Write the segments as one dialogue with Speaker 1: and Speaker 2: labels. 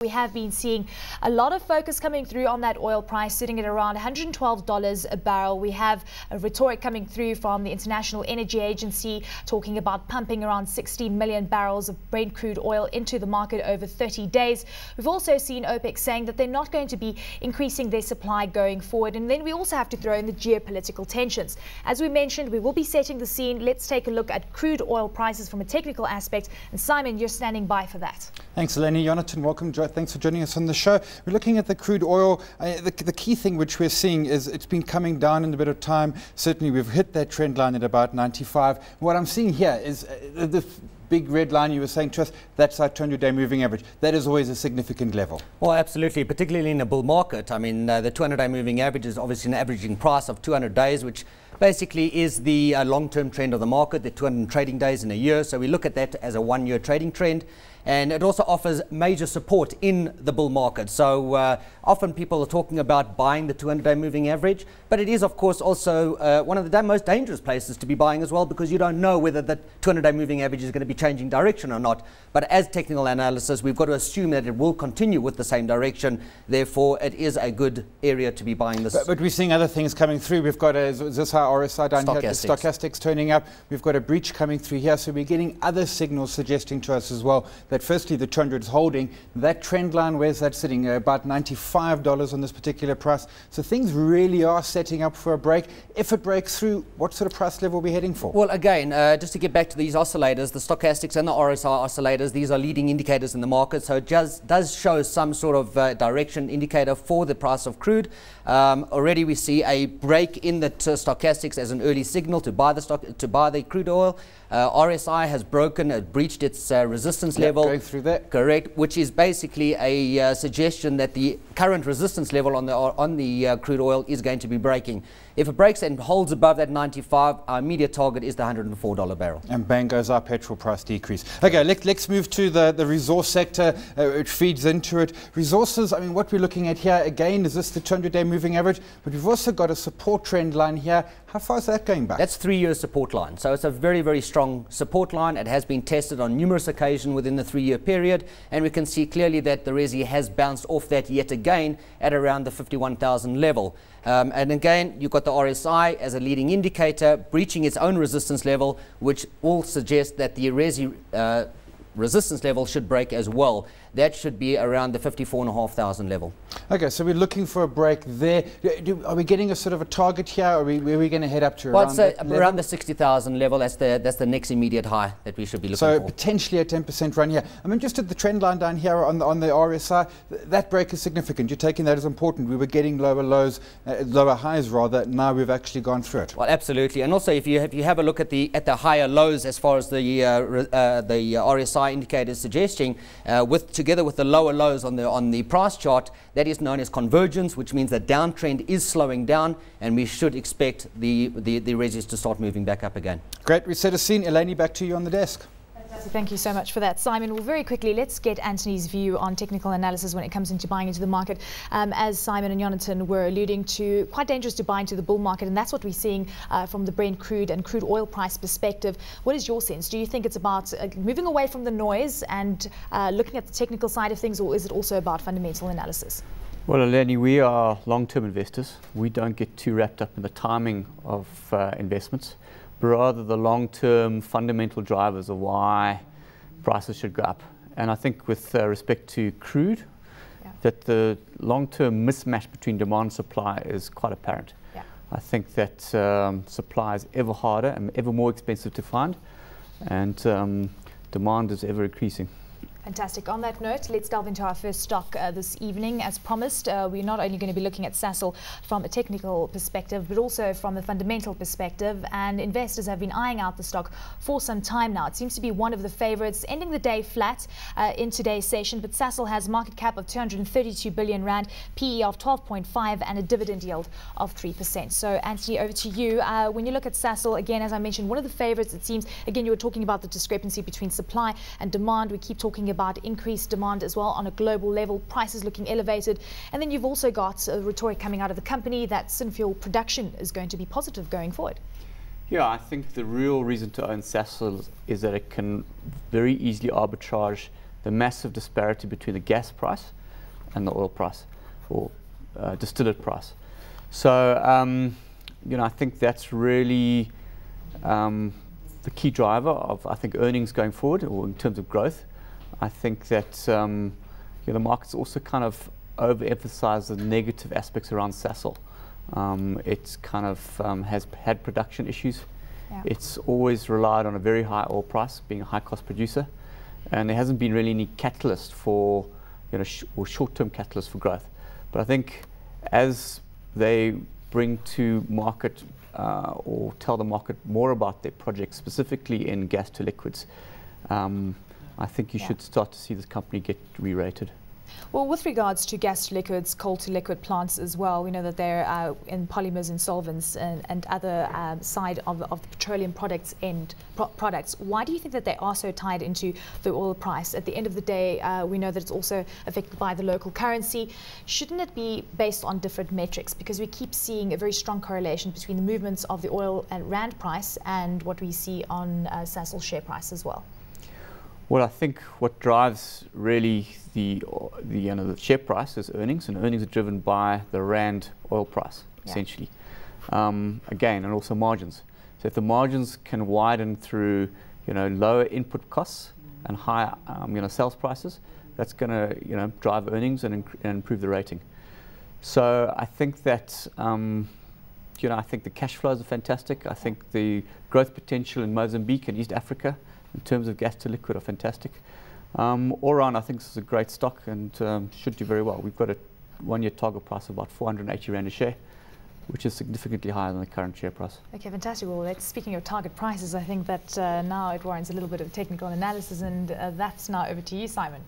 Speaker 1: We have been seeing a lot of focus coming through on that oil price, sitting at around $112 a barrel. We have a rhetoric coming through from the International Energy Agency talking about pumping around 60 million barrels of Brent crude oil into the market over 30 days. We've also seen OPEC saying that they're not going to be increasing their supply going forward. And then we also have to throw in the geopolitical tensions. As we mentioned, we will be setting the scene. Let's take a look at crude oil prices from a technical aspect. And Simon, you're standing by for that.
Speaker 2: Thanks, Eleni. Yonatan, welcome. Thanks for joining us on the show. We're looking at the crude oil. The key thing which we're seeing is it's been coming down in a bit of time. Certainly, we've hit that trend line at about 95. What I'm seeing here is the big red line you were saying to us, that's our 200-day moving average. That is always a significant level.
Speaker 3: Well, absolutely, particularly in a bull market. I mean, the 200-day moving average is obviously an averaging price of 200 days, which basically is the long-term trend of the market, the 200 trading days in a year. So we look at that as a one-year trading trend. And it also offers major support in the bull market. So often people are talking about buying the 200-day moving average, but it is, of course, also one of the most dangerous places to be buying as well, because you don't know whether the 200-day moving average is going to be changing direction or not. But as technical analysis, we've got to assume that it will continue with the same direction. Therefore, it is a good area to be buying this.
Speaker 2: But we're seeing other things coming through. We've got is this our RSI down here? The stochastics turning up. We've got a breach coming through here. So we're getting other signals suggesting to us as well that firstly the 200 is holding. That trend line, where's that sitting? About $95 on this particular price. So things really are setting up for a break. If it breaks through, what sort of price level are we heading for?
Speaker 3: Well, again, just to get back to these oscillators, the stochastics and the RSI oscillators, these are leading indicators in the market. So it does show some sort of direction indicator for the price of crude. Already we see a break in the stochastics as an early signal to buy the crude oil. RSI has breached its resistance level.
Speaker 2: Going through that.
Speaker 3: Correct, which is basically a suggestion that the current resistance level on the crude oil is going to be breaking. If it breaks and holds above that 95, our immediate target is the $104 barrel.
Speaker 2: And bang goes our petrol price decrease. Okay, let's move to the resource sector, which feeds into it. Resources, I mean, what we're looking at here, again, is this the 200-day moving average? But we've also got a support trend line here. How far is that going back?
Speaker 3: That's 3-year support line. So it's a very, very strong support line. It has been tested on numerous occasions within the 3-year period. And we can see clearly that the Resi has bounced off that yet again at around the 51,000 level. And again, you've got the RSI as a leading indicator, breaching its own resistance level, which all suggest that the Resi resistance level should break as well. That should be around the 54,500 level.
Speaker 2: Okay, so we're looking for a break there. Are we getting a sort of a target here? Or where are we going to head up to?
Speaker 3: Well, around the 60,000 level. That's the next immediate high that we should be looking for.
Speaker 2: So potentially a 10% run here. I'm interested, the trend line down here on the RSI, that break is significant. You're taking that as important. We were getting lower lows, lower highs rather. Now we've actually gone through it.
Speaker 3: Well, absolutely. And also, if you have a look at the higher lows as far as the RSI indicator is suggesting, together with the lower lows on the price chart, that is known as convergence, which means that downtrend is slowing down, and we should expect the Resis to start moving back up again.
Speaker 2: Great. We set a scene. Eleni, back to you on the desk.
Speaker 1: Thank you so much for that, Simon. Well, very quickly, let's get Anthony's view on technical analysis when it comes into buying into the market. As Simon and Yonatan were alluding to, quite dangerous to buy into the bull market, and that's what we're seeing from the Brent crude and crude oil price perspective. What is your sense? Do you think it's about moving away from the noise and looking at the technical side of things, or is it also about fundamental analysis?
Speaker 4: Well, Eleni, we are long-term investors. We don't get too wrapped up in the timing of investments, but rather the long-term fundamental drivers of why prices should go up. And I think with respect to crude, that the long-term mismatch between demand and supply is quite apparent. Yeah. I think that supply is ever harder and ever more expensive to find, and demand is ever increasing.
Speaker 1: Fantastic. On that note, let's delve into our first stock this evening. As promised, we're not only going to be looking at Sasol from a technical perspective, but also from a fundamental perspective. And investors have been eyeing out the stock for some time now. It seems to be one of the favorites, ending the day flat in today's session. But Sasol has market cap of 232 billion rand, PE of 12.5, and a dividend yield of 3%. So, Anthony, over to you. When you look at Sasol, again, as I mentioned, one of the favorites, it seems, again, you were talking about the discrepancy between supply and demand. We keep talking about increased demand as well on a global level, prices looking elevated. And then you've also got a rhetoric coming out of the company that synfuel production is going to be positive going forward.
Speaker 4: Yeah, I think the real reason to own Sasol is that it can very easily arbitrage the massive disparity between the gas price and the oil price, or distillate price. So, I think that's really the key driver of, I think, earnings going forward, or in terms of growth. I think that the market's also kind of overemphasized the negative aspects around Sasol. It's kind of has had production issues. Yeah. It's always relied on a very high oil price, being a high-cost producer, and there hasn't been really any catalyst for, or short-term catalyst for growth. But I think as they bring to market or tell the market more about their projects, specifically in gas to liquids, I think you should start to see this company get re-rated.
Speaker 1: Well, with regards to gas to liquids, coal to liquid plants as well, we know that they're in polymers and solvents and other side of the petroleum products products. Why do you think that they are so tied into the oil price? At the end of the day, we know that it's also affected by the local currency. Shouldn't it be based on different metrics? Because we keep seeing a very strong correlation between the movements of the oil and rand price and what we see on Sasol share price as well.
Speaker 4: Well, I think what drives really the share price is earnings, and earnings are driven by the rand oil price, essentially. Again, and also margins. So if the margins can widen through, lower input costs and higher, sales prices, that's going to, drive earnings and improve the rating. So I think that, I think the cash flows are fantastic. I think the growth potential in Mozambique and East Africa in terms of gas to liquid are fantastic. All around, I think this is a great stock and should do very well. We've got a one-year target price of about 480 Rand a share, which is significantly higher than the current share price. Okay,
Speaker 1: fantastic. Well, speaking of target prices, I think that now it warrants a little bit of technical analysis, and that's now over to you, Simon.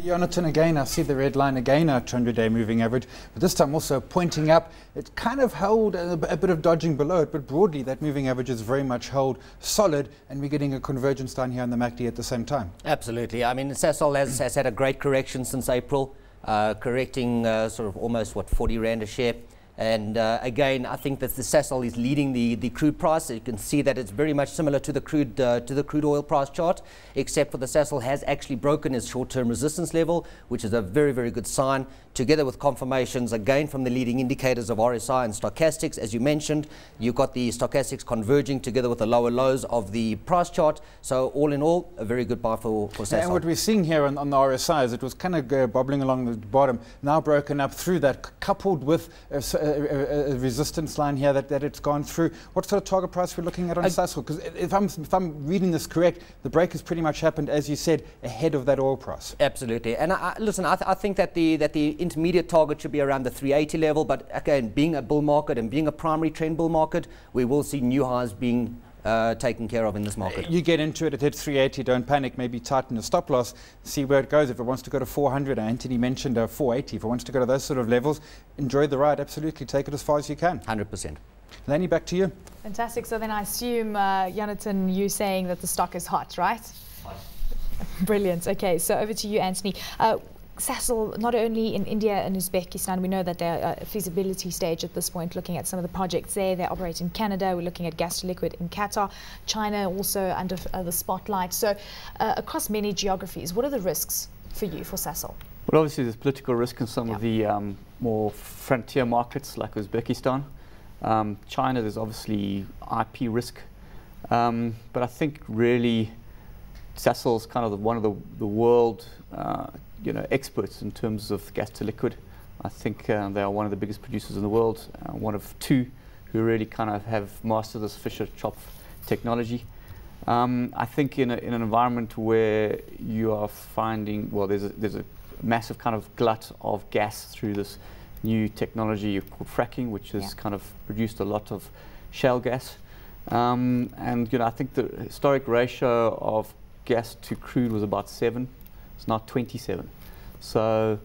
Speaker 2: Yonatan, again, I see the red line again, our 200-day moving average, but this time also pointing up. It kind of held a bit of dodging below it, but broadly that moving average is very much held solid, and we're getting a convergence down here on the MACD at the same time.
Speaker 3: Absolutely. I mean, Sasol has had a great correction since April, correcting sort of almost, 40 Rand a share. And again, I think that the Sasol is leading the crude price. You can see that it's very much similar to the crude oil price chart, except for the Sasol has actually broken its short-term resistance level, which is a very, very good sign, together with confirmations again from the leading indicators of RSI and stochastics. As you mentioned, you've got the stochastics converging together with the lower lows of the price chart. So all in all, a very good buy for Sasol.
Speaker 2: And what we're seeing here on the RSI is it was kind of bobbling along the bottom, now broken up through that, coupled with a resistance line here that it's gone through. What sort of target price we're looking at on Sasol? Because if I'm reading this correct, the break has pretty much happened, as you said, ahead of that oil price.
Speaker 3: Absolutely. And listen, I think that the intermediate target should be around the 380 level. But again, being a bull market and being a primary trend bull market, we will see new highs being taken care of in this market.
Speaker 2: You get into it, it hits 380, don't panic, maybe tighten the stop loss, see where it goes. If it wants to go to 400, Anthony mentioned 480, if it wants to go to those sort of levels, enjoy the ride, absolutely, take it as far as you can.
Speaker 3: 100%.
Speaker 2: Lenny, back to you.
Speaker 1: Fantastic. So then I assume, Yonatan, you saying that the stock is hot, right? Hot. Brilliant. Okay, so over to you, Anthony. Sasol, not only in India and Uzbekistan, we know that they're at a feasibility stage at this point, looking at some of the projects there. They operate in Canada. We're looking at gas to liquid in Qatar. China also under the spotlight. So across many geographies, what are the risks for you, for Sasol?
Speaker 4: Well, obviously there's political risk in some of the more frontier markets like Uzbekistan. China, there's obviously IP risk. But I think really Sasol's kind of one of the world experts in terms of gas to liquid. I think they are one of the biggest producers in the world, one of two who really kind of have mastered this Fischer-Tropsch technology. I think in an environment where you are finding, well, there's a massive kind of glut of gas through this new technology called fracking, which has kind of produced a lot of shale gas. And I think the historic ratio of gas to crude was about 7. It's now 27. So,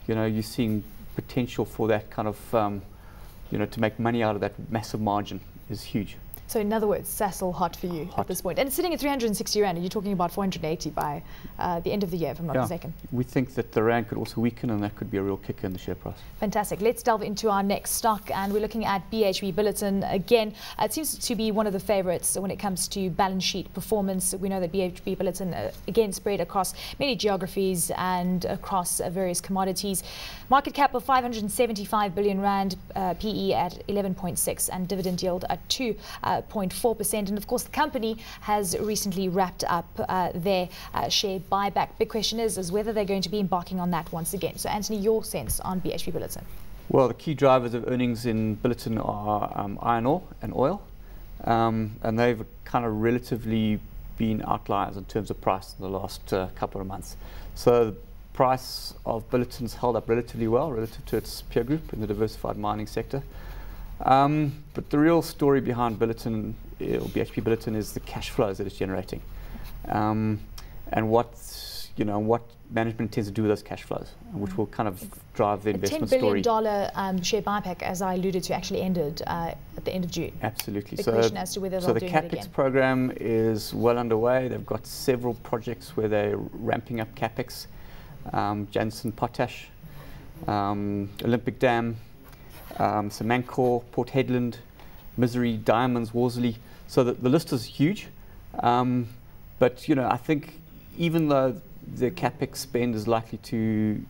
Speaker 4: you're seeing potential for that kind of, to make money out of that massive margin is huge.
Speaker 1: So in other words, Sasol hot for you at this point. And it's sitting at 360 Rand, and you're talking about 480 by the end of the year, if I'm not mistaken.
Speaker 4: We think that the Rand could also weaken, and that could be a real kicker in the share price.
Speaker 1: Fantastic. Let's delve into our next stock, and we're looking at BHP Billiton. Again, it seems to be one of the favorites when it comes to balance sheet performance. We know that BHP Billiton, again, spread across many geographies and across various commodities. Market cap of 575 billion Rand, PE at 11.6, and dividend yield at 2.4%. And of course, the company has recently wrapped up their share buyback. Big question is whether they're going to be embarking on that once again. So, Anthony, your sense on BHP Billiton?
Speaker 4: Well, the key drivers of earnings in Billiton are iron ore and oil, and they've kind of relatively been outliers in terms of price in the last couple of months. So the price of Billiton's held up relatively well relative to its peer group in the diversified mining sector. But the real story behind Billiton, or BHP Billiton, is the cash flows that it's generating, and what management intends to do with those cash flows, which will kind of drive the investment story.
Speaker 1: $10 billion share buyback, as I alluded to, actually ended at the end of June.
Speaker 4: Absolutely.
Speaker 1: The question as to whether they'll do it again.
Speaker 4: So the CapEx program is well underway. They've got several projects where they're ramping up CapEx. Jansen Potash, Olympic Dam, Samancor, Port Hedland, Misery, Diamonds, Worsley. So the list is huge. But I think even though the capex spend is likely to,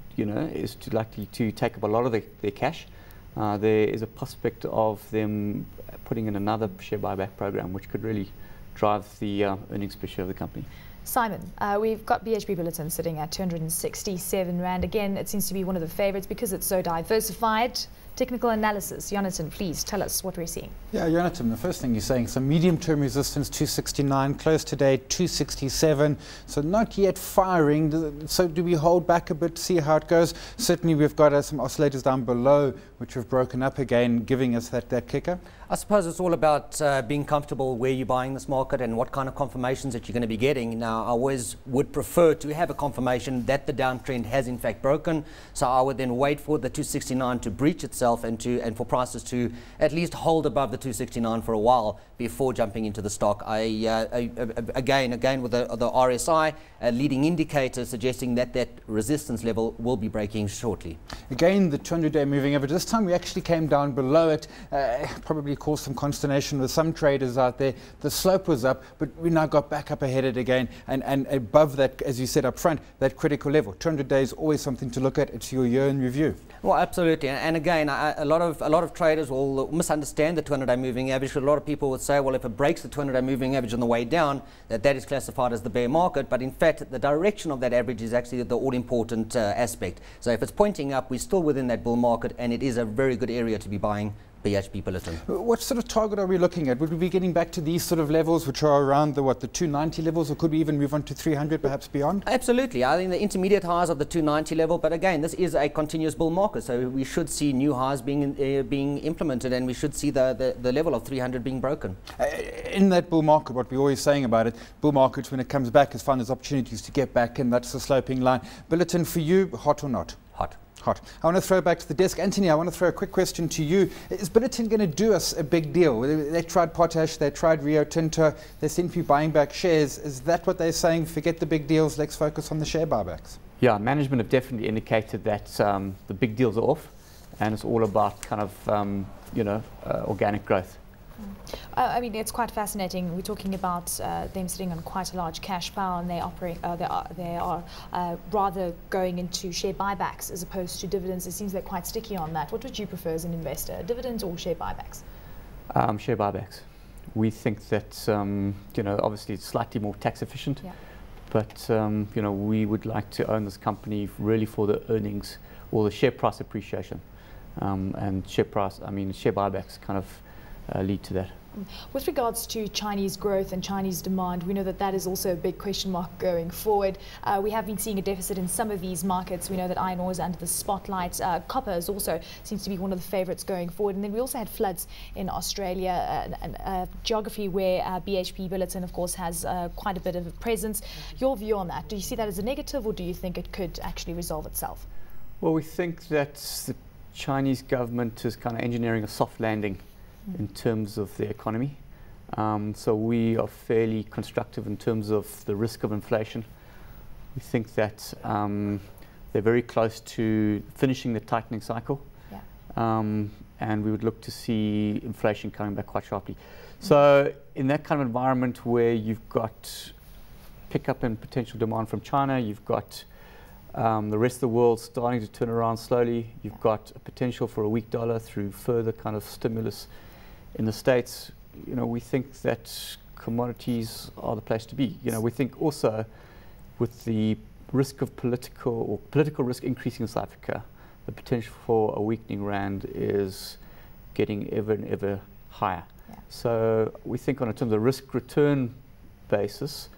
Speaker 4: likely to take up a lot of their cash, there is a prospect of them putting in another share buyback program, which could really drive the earnings per share of the company.
Speaker 1: Simon, we've got BHP Billiton sitting at 267 Rand. Again, it seems to be one of the favorites because it's so diversified. Technical analysis. Yonatan, please tell us what we're seeing.
Speaker 2: Yeah, Yonatan, the first thing you're saying, some medium-term resistance, 269, close today, 267, so not yet firing. So do we hold back a bit, see how it goes? Certainly we've got some oscillators down below, which have broken up again, giving us that kicker.
Speaker 3: I suppose it's all about being comfortable where you're buying this market and what kind of confirmations that you're going to be getting. Now, I always would prefer to have a confirmation that the downtrend has in fact broken. So I would then wait for the 269 to breach itself and for prices to at least hold above the 269 for a while before jumping into the stock. Again with the RSI, a leading indicator suggesting that resistance level will be breaking shortly.
Speaker 2: Again, the 200-day moving average. This time we actually came down below it. Probably caused some consternation with some traders out there. The slope was up, but we now got back up ahead it again and above that, as you said up front, that critical level. 200 days always something to look at. It's your year in review.
Speaker 3: Well, absolutely. And again, a lot of traders will misunderstand the 200-day moving average. A lot of people would say, well, if it breaks the 200-day moving average on the way down, that is classified as the bear market. But in fact, the direction of that average is actually the all-important aspect. So if it's pointing up, we're still within that bull market, and it is a very good area to be buying BHP Billiton.
Speaker 2: What sort of target are we looking at? Would we be getting back to these sort of levels, which are around the 290 levels, or could we even move on to 300, perhaps beyond?
Speaker 3: Absolutely. I think the intermediate highs of the 290 level, but again, this is a continuous bull market, so we should see new highs being implemented, and we should see the level of 300 being broken.
Speaker 2: In that bull market, what we're always saying about it, bull markets, when it comes back, has found there's opportunities to get back, and that's the sloping line. Billiton, for you, hot or not?
Speaker 3: Hot.
Speaker 2: Hot. I want to throw back to the desk. Anthony, I want to throw a quick question to you. Is Billiton going to do us a big deal? They tried potash, they tried Rio Tinto, they seem to be buying back shares. Is that what they're saying? Forget the big deals, let's focus on the share buybacks?
Speaker 4: Yeah, management have definitely indicated that the big deals are off, and it's all about kind of, organic growth.
Speaker 1: I mean, it's quite fascinating. We're talking about them sitting on quite a large cash pile, and they are rather going into share buybacks as opposed to dividends. It seems they're quite sticky on that. What would you prefer as an investor, dividends or share buybacks?
Speaker 4: Share buybacks. We think that obviously it's slightly more tax efficient, yeah. But we would like to own this company really for the earnings or the share price appreciation, and share buybacks kind of lead to that.
Speaker 1: With regards to Chinese growth and Chinese demand, we know that is also a big question mark going forward. We have been seeing a deficit in some of these markets. We know that iron ore is under the spotlight. Copper is also seems to be one of the favourites going forward. And then we also had floods in Australia, a geography where BHP Billiton, of course, has quite a bit of a presence. Your view on that? Do you see that as a negative, or do you think it could actually resolve itself?
Speaker 4: Well, we think that the Chinese government is kind of engineering a soft landing in terms of the economy. So we are fairly constructive in terms of the risk of inflation. We think that they're very close to finishing the tightening cycle. Yeah. And we would look to see inflation coming back quite sharply. So in that kind of environment where you've got pickup in potential demand from China, you've got the rest of the world starting to turn around slowly, you've got a potential for a weak dollar through further kind of stimulus in the States, you know, we think that commodities are the place to be. You know, we think also with the risk of political risk increasing in South Africa, the potential for a weakening rand is getting ever and ever higher. Yeah. So we think on a terms of risk-return basis,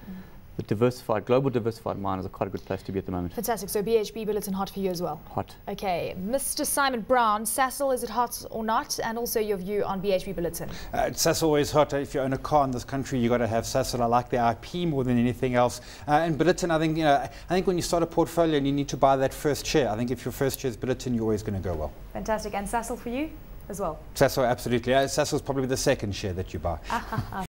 Speaker 4: the global diversified miners are quite a good place to be at the moment.
Speaker 1: Fantastic. So BHP Billiton hot for you as well?
Speaker 4: Hot.
Speaker 1: Okay. Mr. Simon Brown, Sasol, is it hot or not? And also your view on BHP Billiton.
Speaker 2: Sasol always hot. If you own a car in this country, you've got to have Sasol. I like the IP more than anything else. And Billiton, I think, I think when you start a portfolio and you need to buy that first share, I think if your first share is Billiton, you're always going to go well.
Speaker 1: Fantastic. And Sasol for you as well?
Speaker 2: Sasol, absolutely. Sasol's probably the second share that you buy.